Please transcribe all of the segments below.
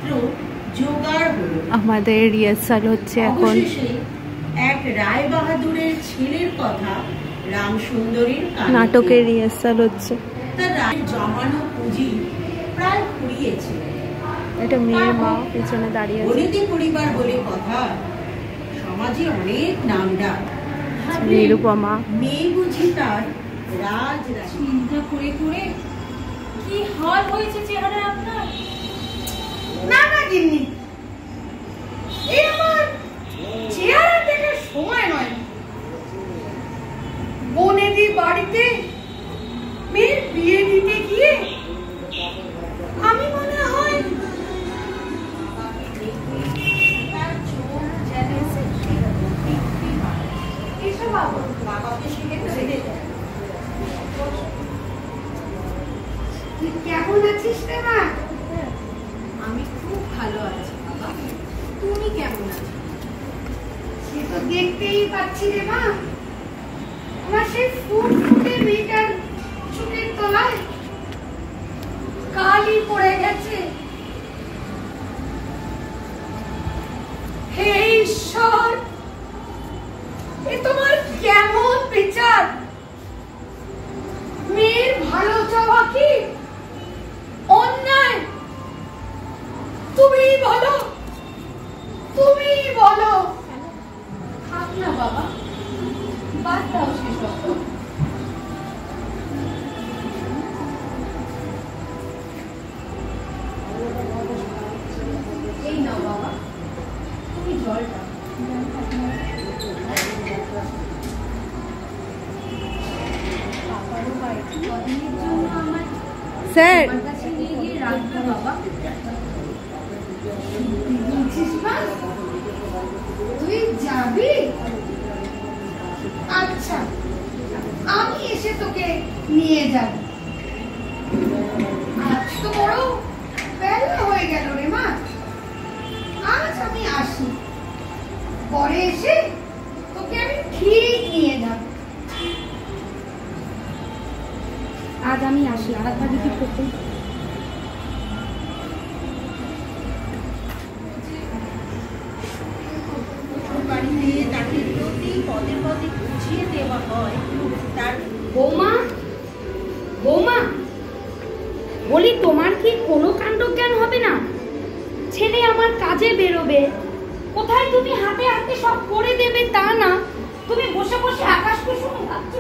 পাত্র জোগাড় হলো। আমাদের রিহার্সাল হচ্ছে এখন। এক রায় বাহাদুরের ছেলের কথা রামসুন্দরীর নাটকের রিহার্সাল হচ্ছে। তার রায়ের জমানো পুঁজি প্রায় ফুরিয়েছে। এটা মেয়ের মা পিছনে দাঁড়িয়ে আছে। বনিতে পরিবার বলে কথা, সমাজে অনেক নামডাক। নিরুপমা মেয়ে বুঝি তার রাজ চিন্তা করে করে কি হাল হয়েছে চেহারা আপনার। না না গিন্নি, এই আমার চেহারা দেখার সময় নয়। বনেদি বাড়িতে মেয়ের বিয়ে দিতে গিয়ে আমি মনে হয় কেমন আছিস রে মা? আমি খুব ভালো আছি বাবা, তুমি কেমন আছো? সে তো দেখতেই পাচ্ছি রে মা, আমার সেই ফুটফুটে মেয়েটার চুলের তলায় কালি পড়ে গেছে। হে ঈশ্বর, এ তোমার কেমন বিচার? মেয়ের ভালো চাওয়া কি অন্যায়? তুমি বলো, তুমি বলো। থাক না বাবা, বাদ দাও সেসব। এই নাও বাবা, তুমি জলটা। স্যার তুই যাবি? আচ্ছা, আমি এসে তোকে নিয়ে যাব। আজ তো বড় বেলা হয়ে গেল রে মা, আজ আমি আসি, পরে এসে তোকে আমি ঠিক নিয়ে যাব। আজ আমি আসি, আরাধ্যা দিদি করতে। বাড়িতে তাকে প্রতি পদে পদে বুঝিয়ে দেওয়া হয় তার। বৌমা, বৌমা বলি, তোমার কি কোনো কাণ্ডজ্ঞান হবে না? ছেলে আমার কাজে বেরোবে, কোথায় তুমি হাতে হাতে সব করে দেবে তা না, তুমি বসে বসে আকাশ কুসুম ভাবছ।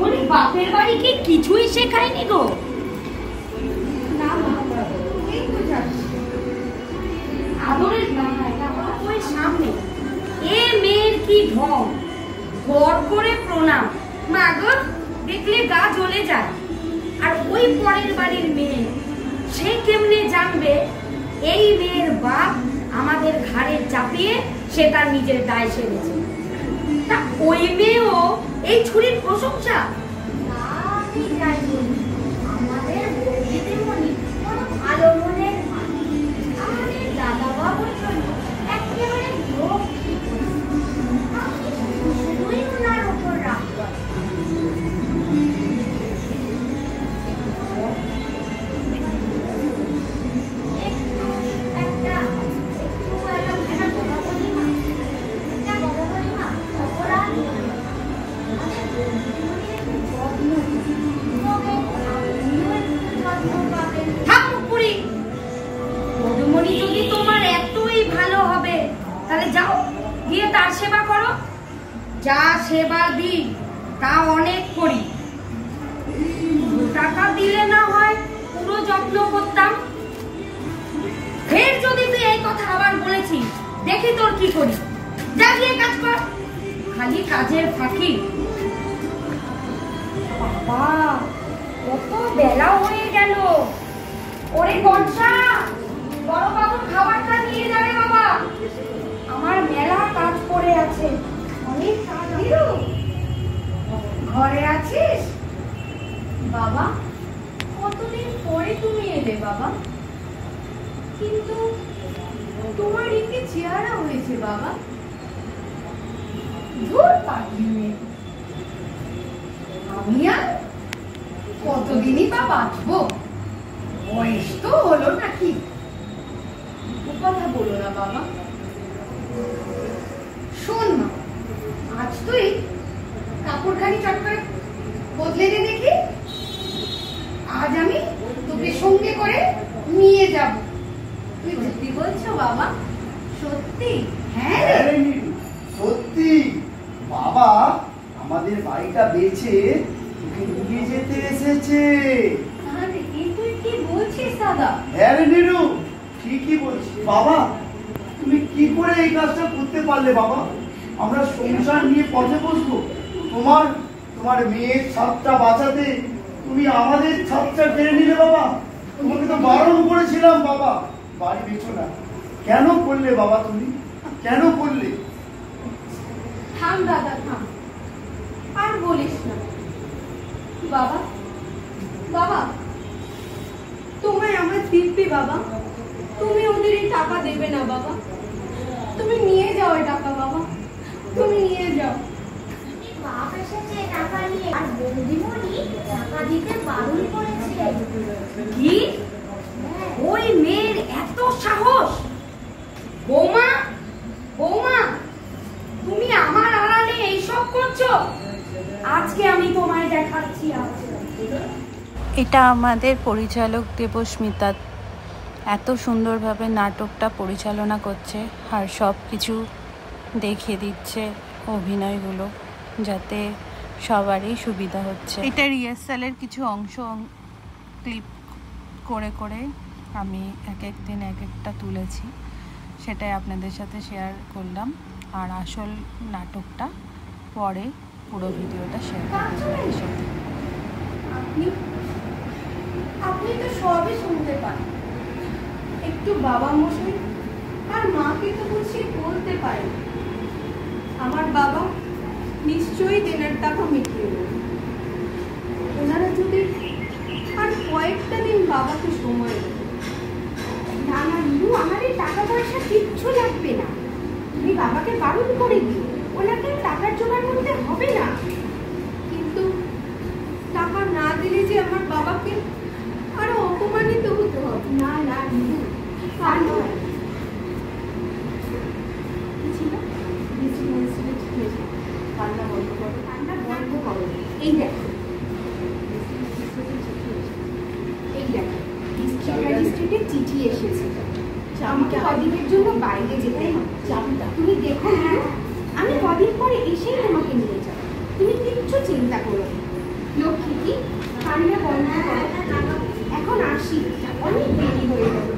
বলি, বাপের বাড়ি কি কিছুই শেখায়নি গো? না বাবা, এই তো যাচ্ছি। আদরের ওই সামনে এ মেয়ের কি ঢং, বর করে প্রণাম। মা গো, দেখলে গা জ্বলে যায়। আর ওই পরের বাড়ির মেয়ে, সে কেমনে জানবে এই মেয়ের বাপ আমাদের ঘাড়ে চাপিয়ে সে তার নিজের দায় সেরেছে? তা ওই মেয়েও এই ছুরির প্রশংসা। আমি যাই বলি, আমাদের দিদিমণি কোনো ভালো মনের মানুষ, আমাদের দাদা বাবুর জন্য একেবারে লক্ষ্মী। আমি শুধুই ওনার ওপর রাগ করি। যদি তোমার এতই ভালো হবে, তাহলে যাও গিয়ে তার সেবা করো। যা সেবা দিই তা অনেক করি, টাকা দিলে না হয় পুরো যত্ন করতাম। ফের যদি তুই এই কথা আবার বলেছিস, দেখি তোর কি করি। যা গিয়ে কাজ কর, খালি কাজের ফাঁকি। বাবা, কত বেলা হয়ে গেল। ওরে কনসা, বড় বাবুর খাবারটা নিয়ে যাবে বাবা, আমার মেলা কাজ পড়ে আছে। অনেক কাজ। ঘরে আছিস? বাবা, কতদিন পরে তুমি এলে বাবা, কিন্তু তোমার একটি চেহারা হয়েছে বাবা। ধুর পাখি মেয়ে, আমি আর কতদিনই বা বাঁচবো? বয়স তো হলো নাকি, কথা বলো না বাবা। শোন মা, আজ তুই কাপড়খানি চট করে বদলে দে দেখি। আজ আমি তোকে সঙ্গে করে নিয়ে যাব। তুই সত্যি বলছো বাবা? সত্যি? হ্যাঁ রে। সত্যি বাবা আমাদের বাড়িটা বেচে তোকে নিয়ে যেতে এসেছে। আরে এ তুই কি বলছিস দাদা? হ্যাঁ রে নীরু, ঠিকই বলছি। বাবা তুমি কি করে এই কাজটা করতে পারলে বাবা? আমরা সংসার নিয়ে পথে বসবো, তোমার মেয়ের ছাদটা বাঁচাতে তুমি আমাদের ছাদটা কেড়ে নিলে বাবা। তোমাকে তো বারণ করেছিলাম বাবা বাড়ি বেচো না। কেন করলে বাবা? তুমি কেন করলে? থাম দাদা থাম, আর বলিস না। বাবা বাবা তোমায় আমার দিব্যি বাবা, তুমি ওদের এই টাকা দেবে না বাবা। তুমি নিয়ে যাও এই টাকা বাবা, তুমি নিয়ে যাও। বাপ এসেছে টাকা নিয়ে, আর বৌদিমণি টাকা দিতে বারণ করেছে। কি? ওই মেয়ের এত সাহস! বৌমা, বৌমা, তুমি আমার আড়ালে এইসব করছো? আজকে আমি তোমায় দেখাচ্ছি। এটা আমাদের পরিচালক দেবস্মিতা এত সুন্দরভাবে নাটকটা পরিচালনা করছে আর সব কিছু দেখিয়ে দিচ্ছে অভিনয়গুলো, যাতে সবারই সুবিধা হচ্ছে। এটা রিহার্সালের কিছু অংশ ক্লিপ করে করে আমি এক এক দিন এক একটা তুলেছি, সেটাই আপনাদের সাথে শেয়ার করলাম। আর আসল নাটকটা পরে পুরো ভিডিওটা শেয়ার করব আপনাদের সাথে। আপনি তো সবই শুনতে পান, একটু বাবা মশাই আর মাকে তো বুঝিয়ে বলতে পারেন। আমার বাবা নিশ্চয়ই দেনার টাকা মিটিয়ে দেবে। ওনারা যদি আর কয়েকটা দিন বাবাকে সময় দেবে। না না রিনু, আমার এই টাকা পয়সা কিচ্ছু লাগবে না। তুমি বাবাকে বারণ করে দিও, ওনাকে টাকার জোগাড় করতে হবে না। কিন্তু টাকা না দিলে যে আমার বাবাকে আরো অপমানিত হতে হবে। না না রিনু, তা নয়। কি ছিল? কান্না বন্ধ করো, কান্না বন্ধ করো। এই দেখো, এই দেখো ম্যাজিস্ট্রেটের চিঠি এসেছে। আমাকে কদিনের জন্য বাইরে যেতে হবে। তুমি দেখো না, আমি কদিন পরে এসেই তোমাকে নিয়ে যাব। তুমি কিচ্ছু চিন্তা করো না। লক্ষ্মী কি, কান্না বন্ধ করো। এখন আসি, অনেক দেরি হয়ে গেল।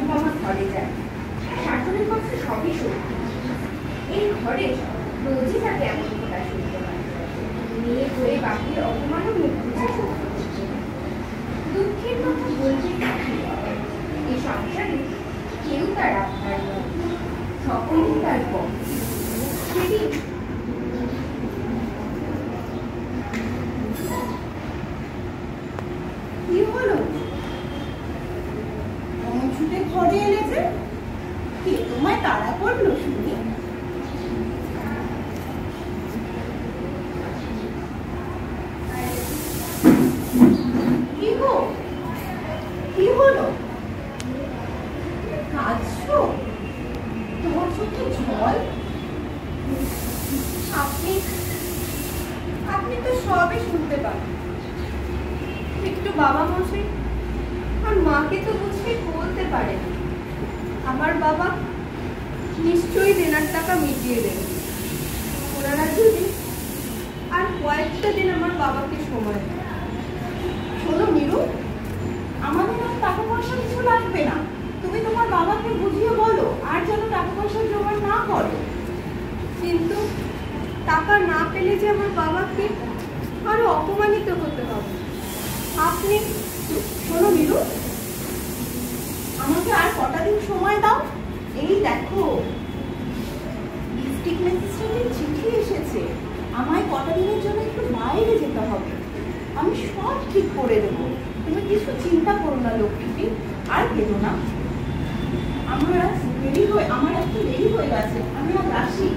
বাবা ঘরে যায়, শাশুড়ির কথা সবই সত্যি। এই ঘরে রোজই তাকে এমন কথা শুনতে হয়। মেয়ে হয়ে বাকির অপমানও মুখ বুঝে সহ্য করছে। দুঃখের কথা বলতে এই সংসারে কেউ তার আপনার নয়, সকলেই তার পর। সেদিন কি হলো? ছুটে ঘরে এলে যে? কে তোমায় তাড়া করলো শুনি? কি গো, কি হলো? কাঁদছো? তোমার চোখে জল? আপনি তো সবই শুনতে পান। একটু বাবা মশাই আর মাকে তো বুঝিয়ে বলতে পারেন। আমার বাবা নিশ্চয়ই দেনার টাকা মিটিয়ে দেবে। ওনারা যদি আর কয়েকটা দিন আমার বাবাকে সময় দেয়। শোনো নীরু, আমাদের আর টাকা পয়সা কিছু লাগবে না। তুমি তোমার বাবাকে বুঝিয়ে বলো আর যেন টাকা পয়সা জোগাড় না করো। কিন্তু টাকা না পেলে যে আমার বাবাকে আরো অপমানিত হতে হবে। আপনি শোনো নীরু, আমাকে আর কটা দিন সময় দাও। এই দেখো ডিস্ট্রিক্ট ম্যাজিস্ট্রেটের চিঠি এসেছে। আমায় কটা দিনের জন্য একটু বাইরে যেতে হবে। আমি সব ঠিক করে দেবো, তুমি কিছু চিন্তা করো না লক্ষ্মী। আর কেঁদো না। আমার একটু দেরি হয়ে গেছে, আমি আর আসি।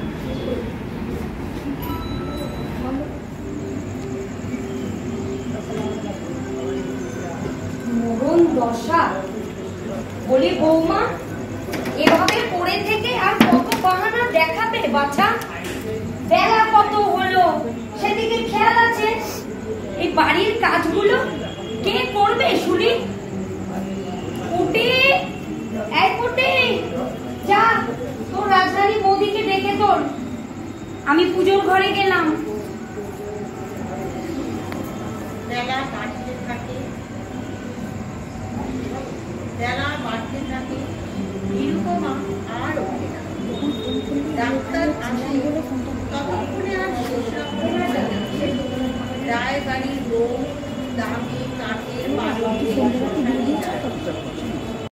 দশা। বলি বৌমা, এভাবে পড়ে থেকে আর কত বাহানা দেখাবে বাছা? বেলা কত হলো সেদিকে খেয়াল আছে? এই বাড়ির কাজগুলো কে করবে শুনি? উঠে এই উঠে যা, তোর রাজধানী বৌদিকে ডেকে তোর। আমি পুজোর ঘরে গেলাম। বেলা বাড়তে থাকে, বেলা বাড়তে থাকে, নিরুপমা আর ওঠে না। ডাক্তার আসে